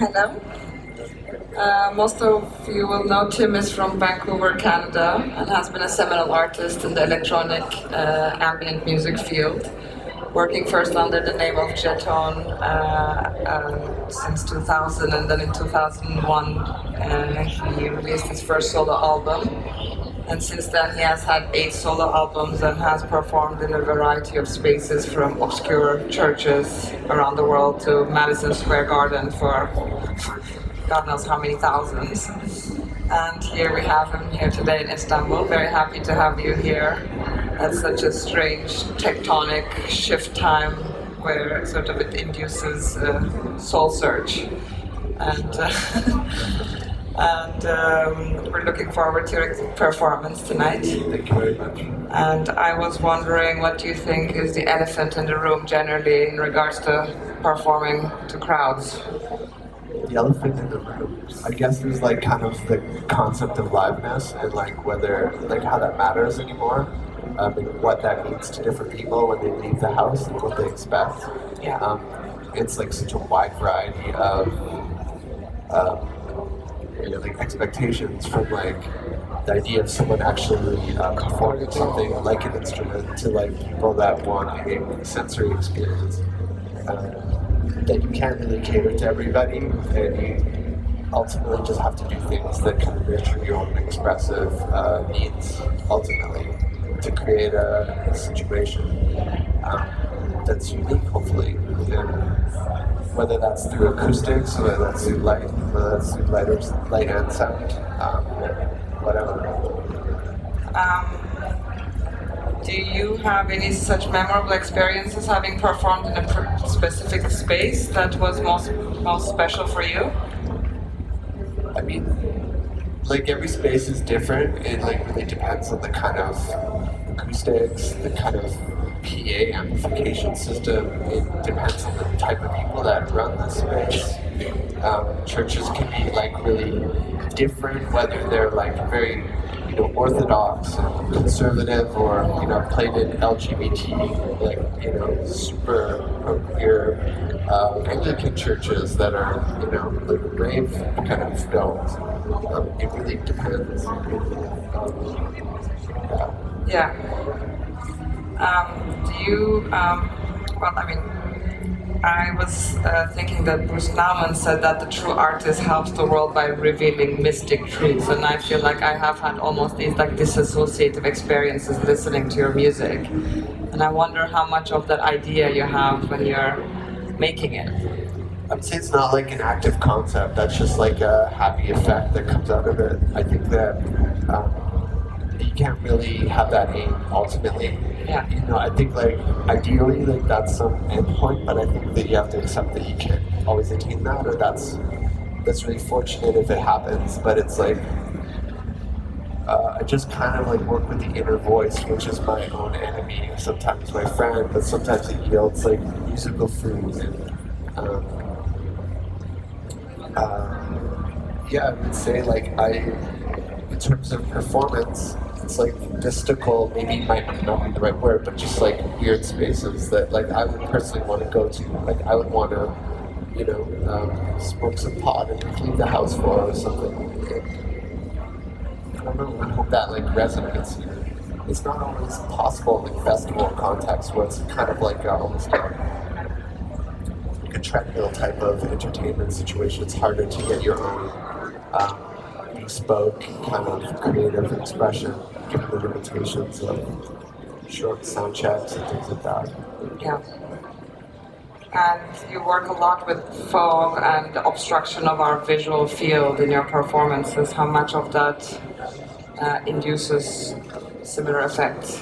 Hello. Most of you will know Tim is from Vancouver, Canada, and has been a seminal artist in the electronic ambient music field, working first under the name of Jeton since 2000, and then in 2001 he released his first solo album. And since then he has had 8 solo albums and has performed in a variety of spaces, from obscure churches around the world to Madison Square Garden for God knows how many thousands. And here we have him here today in Istanbul. Very happy to have you here at such a strange tectonic shift time where sort of it induces soul search. And we're looking forward to your performance tonight. Thank you very much. And I was wondering, what do you think is the elephant in the room generally in regards to performing to crowds? The elephant in the room, I guess, is like kind of the concept of liveness and like whether, like how that matters anymore. And what that means to different people when they leave the house and what they expect. Yeah. It's like such a wide variety of like expectations, from like the idea of someone actually performing something like an instrument to like people that want a sensory experience. That you can't really cater to everybody, and you ultimately just have to do things that kind of nurture your own expressive needs, ultimately, to create a situation that's unique, hopefully. And whether that's through acoustics, whether that's through light, whether that's through light and sound, whatever. Do you have any such memorable experiences having performed in a specific space that was most special for you? I mean, like every space is different. It like really depends on the kind of acoustics, the kind of PA amplification system. It depends on the type of people that run the space. Churches can be like really different, whether they're like very orthodox and conservative, or plated LGBT, like super queer Anglican churches that are like rave kind of films. It really depends. Yeah. Do you? Well, I mean, I was thinking that Bruce Nauman said that the true artist helps the world by revealing mystic truths, and I feel like I have had almost these like disassociative experiences listening to your music, and I wonder how much of that idea you have when you're making it. I would say it's not like an active concept. That's just like a happy effect that comes out of it. I think that you can't really have that aim ultimately. Yeah. I think like ideally like that's some endpoint, but I think that you have to accept that you can't always attain that, or that's really fortunate if it happens. But it's like I just kind of like work with the inner voice, which is my own enemy, sometimes my friend, but sometimes it yields like musical food. And yeah, I would say like in terms of performance, it's like mystical, maybe might not be the right word, but just like weird spaces that like I would personally want to go to. Like I would want to, smoke some pot and leave the house for, or something. I don't know, I hope that like resonates. It's not always possible in festival context where it's kind of like almost like a treadmill type of entertainment situation. It's harder to get your own bespoke kind of creative expression, given the limitations of short sound checks and things like that. Yeah. And you work a lot with fog and the obstruction of our visual field in your performances. How much of that induces similar effects?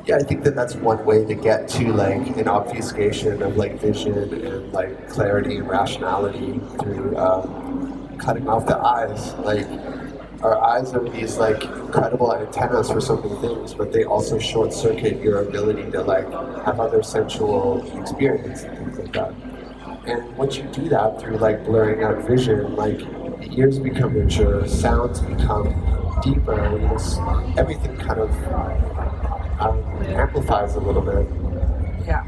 Yeah, I think that that's one way to get to like an obfuscation of like vision and like clarity and rationality through cutting off the eyes. Like our eyes are these like incredible antennas for so many things, but they also short circuit your ability to like have other sensual experience and things like that. And once you do that through like blurring out vision, like the ears become richer, sounds become deeper, and everything kind of amplifies a little bit. Yeah.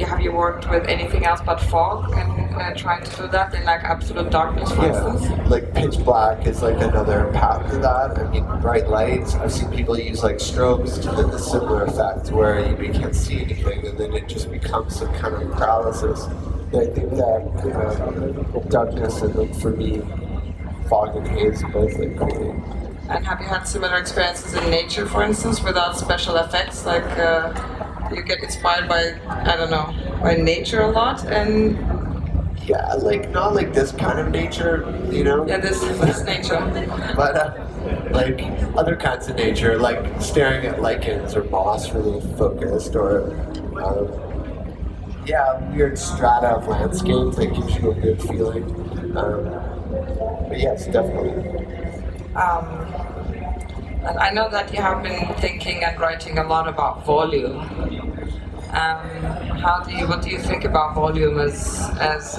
have you worked with anything else but fog and trying to do that in like absolute darkness, for instance? Like pitch black is like another path to that. I mean, bright lights. I've seen people use like strobes to the similar effect where you can't see anything and then it just becomes some kind of paralysis. I think that darkness and like, for me, fog and haze are both like cool. And have you had similar experiences in nature, for instance, without special effects? Like you get inspired by, I don't know, by nature a lot, and yeah, like not like this kind of nature, you know. Yeah, this nature. But like other kinds of nature, like staring at lichens or moss really focused, or weird strata of landscape that gives you a good feeling. But yes, definitely. And I know that you have been thinking and writing a lot about volume. What do you think about volume as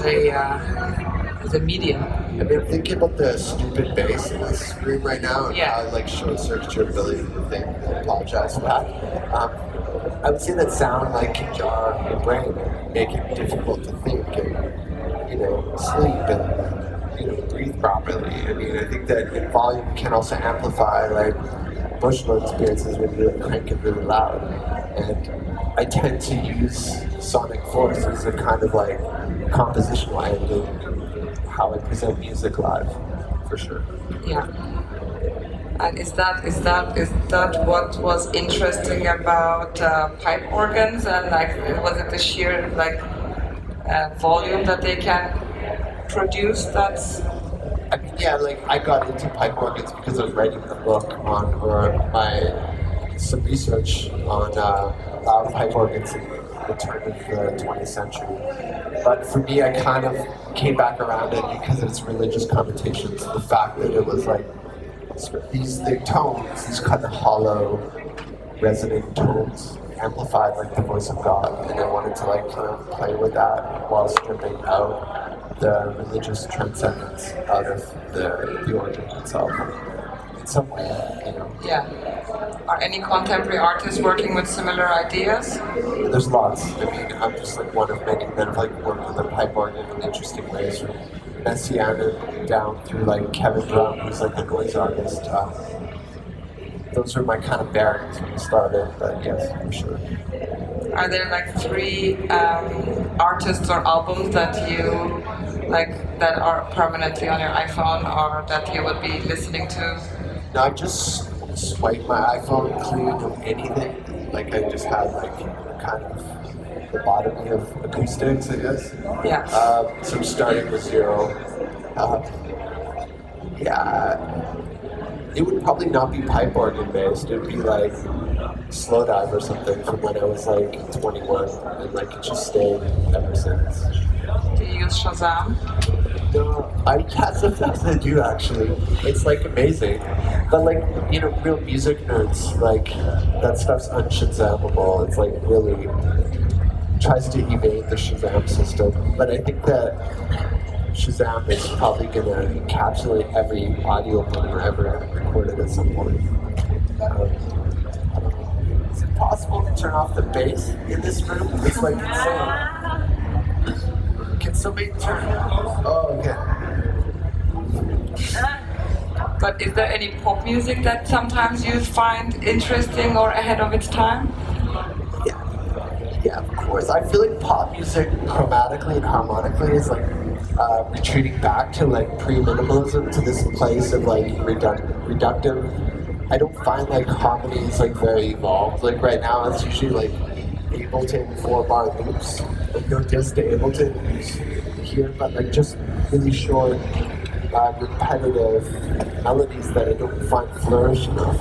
a medium? I mean, I'm thinking about the stupid bass in this room right now and how it like short-circuits your ability to think. I apologize for that. I would say that sound like can jar your brain and make it difficult to think and, you know, sleep and, you know, breathe properly. I mean, I think that volume can also amplify like emotional experiences when you're cranking really loud. And I tend to use sonic force as a kind of like compositional end in how I present music live, for sure. Yeah. And is that what was interesting about pipe organs, and like was it the sheer like volume that they can produce? That's I mean, yeah, like I got into pipe organs because I was writing a book on some research on loud pipe organs in the turn of the 20th century. But for me, I kind of came back around it because of its religious connotations. The fact that it was like these tones, these kind of hollow, resonant tones, amplified like the voice of God, and I wanted to like kind of play with that while stripping out the religious transcendence out of the organ itself. In some way, you know. Yeah. Are any contemporary artists working with similar ideas? There's lots. I mean, I'm just like one of many that have like worked with a pipe organ in interesting ways, from Messiaen down through like Kevin Brown, who's like a noise artist. Those are my kind of bearings when we started, but yes, for sure. Are there like 3 artists or albums that you like that are permanently on your iPhone or that you would be listening to? No, I just swipe my iPhone clean of anything. Like I just had like kind of the bottom of acoustics, I guess. Yeah. So I'm starting with 0. It would probably not be pipe organ based. It would be like Slow Dive or something from when I was like 21, and like it just stayed ever since. Do you use Shazam? No, sometimes I do actually. It's like amazing, but like, you know, real music nerds, like that stuff's unShazamable. It's like really tries to evade the Shazam system, but I think that Shazam is probably going to encapsulate every audio boomer ever recorded at some point. Is it possible to turn off the bass in this room? It's like insane. Can somebody turn it off? Oh, okay. But is there any pop music that sometimes you find interesting or ahead of its time? Yeah, of course. I feel like pop music chromatically and harmonically is like retreating back to like pre-minimalism, to this place of like reductive. I don't find like harmony is like very evolved. Like right now it's usually like Ableton 4-bar loops. Like no diss to Ableton here, but like just really short, repetitive melodies that I don't find flourish enough.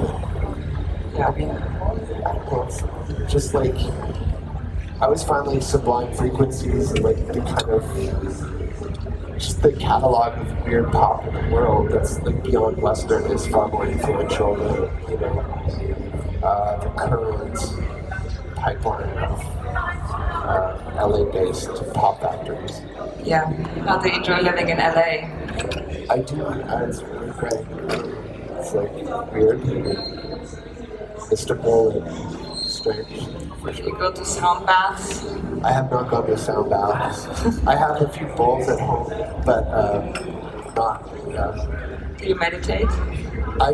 Yeah, I mean, I don't know, it's just like I always find like sublime frequencies and like the kind of just the catalog of weird pop in the world that's like beyond Western is far more influential than, you know, the current pipeline of LA-based pop factories. Yeah. How do you enjoy living in LA? I do. It's really great. It's like weird, mystical, and strange. Do you go to sound baths? I have not gone to sound baths. I have a few bowls at home, but not. Do you meditate? I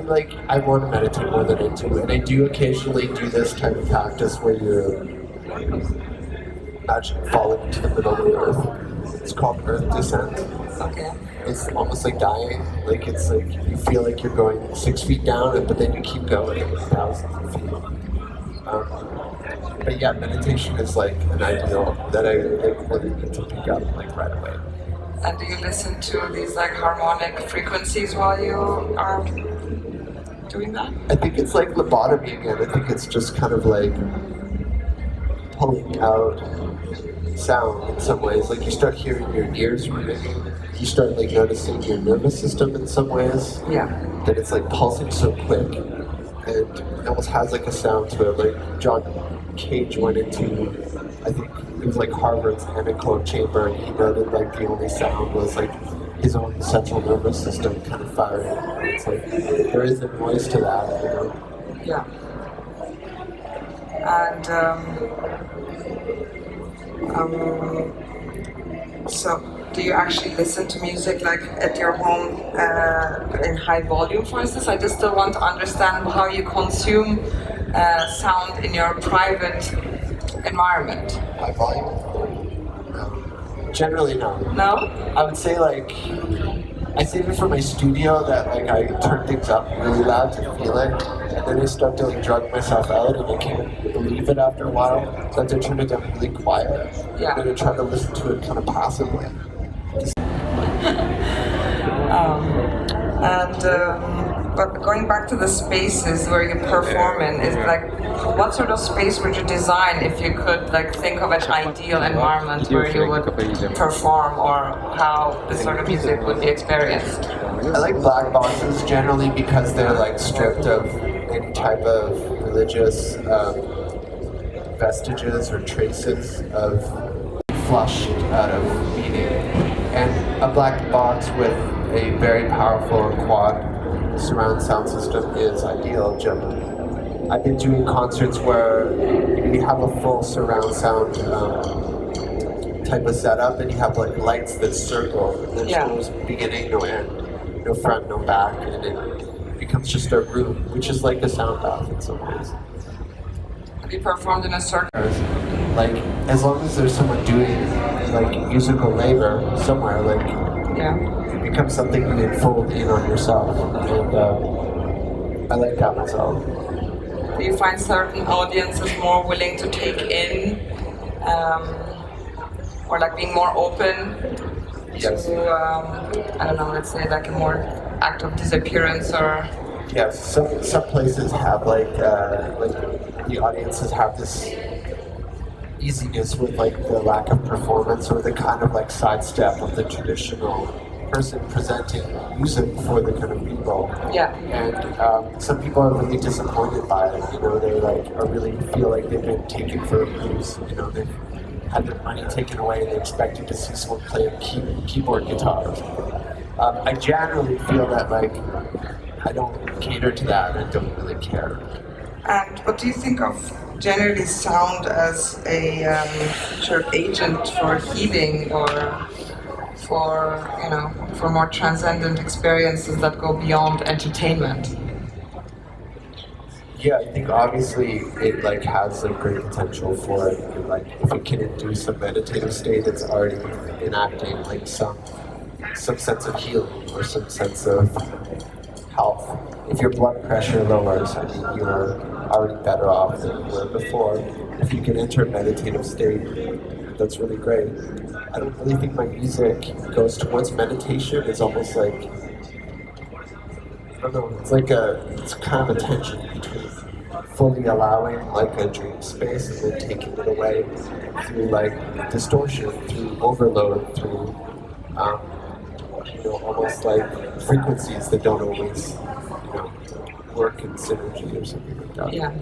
want to meditate more than I do, and I do occasionally do this type of practice where you're imagine falling into the middle of the earth. It's called earth descent. Okay. It's almost like dying. Like it's like you feel like you're going 6 feet down, but then you keep going thousands of feet. But yeah, meditation is like an ideal that I really need to pick up like right away. And do you listen to these like harmonic frequencies while you are doing that? I think it's like lobotomy again. I think it's just kind of like pulling out sound in some ways. Like you start hearing your ears moving. You start like noticing your nervous system in some ways. Yeah. That it's like pulsing so quick. And it almost has like a sound to it. Like John Cage went into, I think it was like Harvard's anechoic chamber, and he noted like the only sound was like his own central nervous system kind of firing. It's like there is a noise to that, you know. Yeah. And so do you actually listen to music like at your home in high volume, for instance? I just still want to understand how you consume sound in your private environment. High volume? No. Generally no. No? I would say like, I save it for my studio that like I turn things up really loud to feel it, and then I start to like drug myself out and I can't believe it after a while, so I have to turn it down really quiet. Yeah. And then I try to listen to it kind of passively. But going back to the spaces where you perform in, is like, what sort of space would you design if you could like think of an ideal environment where you would perform, or how this sort of music would be experienced? I like black boxes generally because they're like stripped of any type of religious vestiges or traces of flushed out of meaning. And a black box with a very powerful quad surround sound system is ideal generally. I've been doing concerts where you have a full surround sound type of setup, and you have like lights that circle, and there's no beginning, no end, no front, no back, and it becomes just a room, which is like a sound bath in some ways. Have you performed in a circle? Like, as long as there's someone doing like musical labor somewhere, like it becomes something you can fold in on yourself, and I like that myself. Do you find certain audiences more willing to take in, or like being more open to, I don't know, let's say like a more act of disappearance, or? Yes, some places have like the audiences have this easiness with like the lack of performance, or the kind of like sidestep of the traditional person presenting music for the kind of people. Yeah. And some people are really disappointed by it. You know, they like or really feel like they've been taken for abuse. You know, they've had their money taken away and they expected to see someone play a keyboard guitar or something. I generally feel that like I don't cater to that and I don't really care. And what do you think of generally sound as a sort of agent for healing, or for more transcendent experiences that go beyond entertainment? Yeah, I think obviously it like has a great potential for it. And, like if it can induce a meditative state that's already enacting like some sense of healing or some sense of health. If your blood pressure lowers, I mean you're already better off than you were before. If you can enter a meditative state, that's really great. I don't really think my music goes towards meditation. It's almost like, I don't know, it's kind of a tension between fully allowing like a dream space and then taking it away through like distortion, through overload, through almost like frequencies that don't always work in synergy or something like that. Yeah.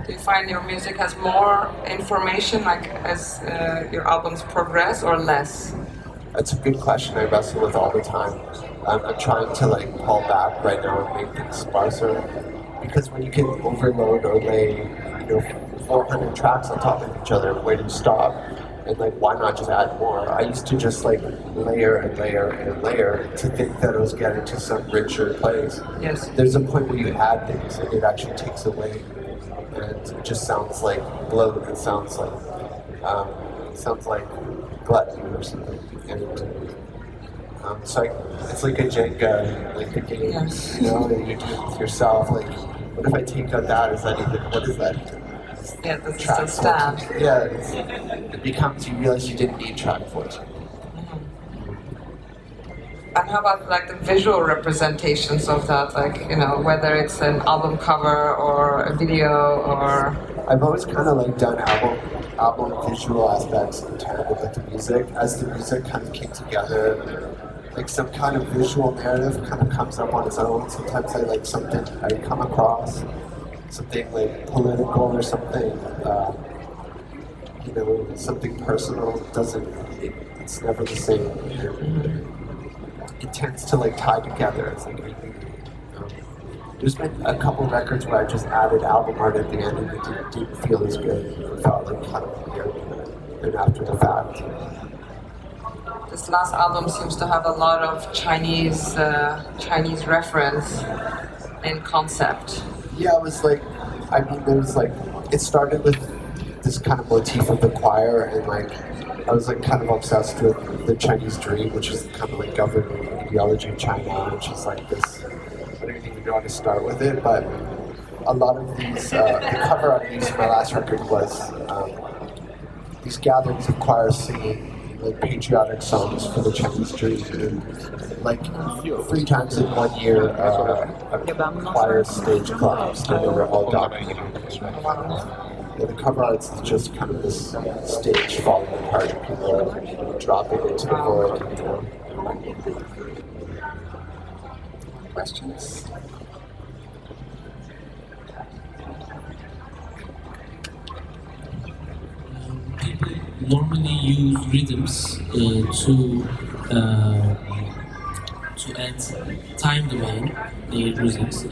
Do you find your music has more information, like as your albums progress, or less? That's a good question I wrestle with all the time. I'm trying to like pull back right now and make things sparser, because when you can overload or lay 400 tracks on top of each other, where do you stop? And like, why not just add more? I used to just like layer and layer and layer to think that I was getting to some richer place. Yes. There's a point where you add things and it actually takes away, and it just sounds like bloat. It sounds like gluttony or something. And so it's like a Jenga, like a game, Yes. you know, that you do with yourself. Like, what if I take out that? Is that even? What is that? Yeah, this is Track the stand. 14. Yeah, it becomes, you realize you didn't need track 14. And how about like the visual representations of that? Like, you know, whether it's an album cover or a video or... I've always kind of like done album visual aspects in tandem with the music. As the music kind of came together, like some kind of visual narrative kind of comes up on its own. Sometimes I like something I come across, something like political or something, you know, something personal. It's never the same. It tends to like tie together. It's like, there's been a couple records where I just added album art at the end and it didn't feel as good. It felt like kind of weird than after the fact. This last album seems to have a lot of Chinese reference in concept. Yeah, it was like, I mean, there was like, it started with this kind of motif of the choir, and like, I was like kind of obsessed with the Chinese dream, which is kind of like governing ideology in China, which is like this, I don't even know how to start with it, but a lot of these, the cover art I used in my last record was these gatherings of choirs singing like patriotic songs for the Chinese dream, and like 3 times in 1 year, a choir stage collapsed and they were all documented. Yeah, the cover art's just kind of this stage falling apart and people dropping into the void. Questions? People normally use rhythms to add time domain their rhythms.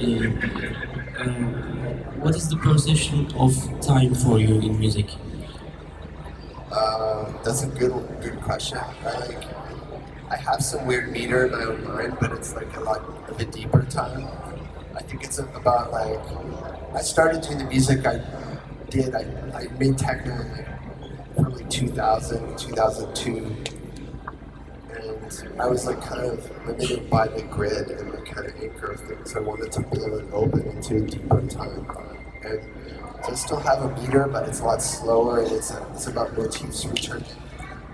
What is the perception of time for you in music? That's a good question. I have some weird meter in my own mind, but it's like a lot of a deeper time. I think it's about like, I started doing the music I made techno from like 2000, 2002. And I was like kind of limited by the grid and the kind of anchor of things. I wanted to blow it open into a deeper time. And so I still have a meter, but it's a lot slower, and it's about motifs returning.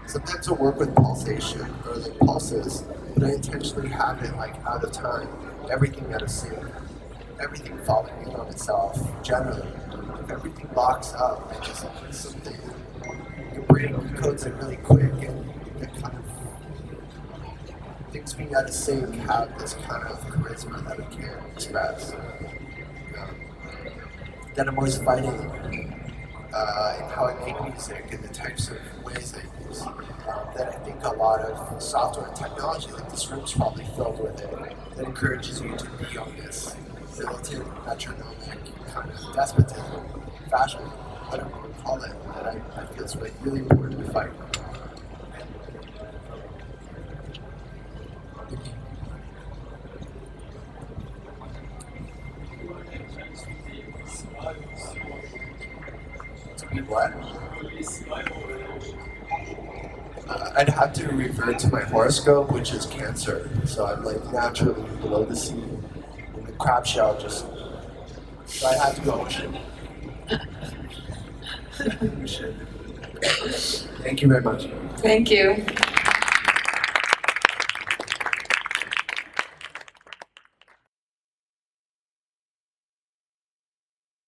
Sometimes I'll work with pulsation or like pulses, but I intentionally have it like out of time. Everything out of sync. Everything falling in on itself. Generally, if everything locks up, it just like something. Your brain encodes it really quick, and it kind of things being out of sync have this kind of charisma that it can't express. That I'm always fighting in how I make music and the types of ways I use. That I think a lot of software and technology, like this room's probably filled with it, that encourages you to be on this militant, metronomic kind of despotism, fashion, whatever you want to call it, that I feel it's really important to fight. What? I'd have to revert to my horoscope, which is Cancer. So I'm like naturally below the sea, and the crab shell just. So I have to go ocean. Thank you very much. Thank you.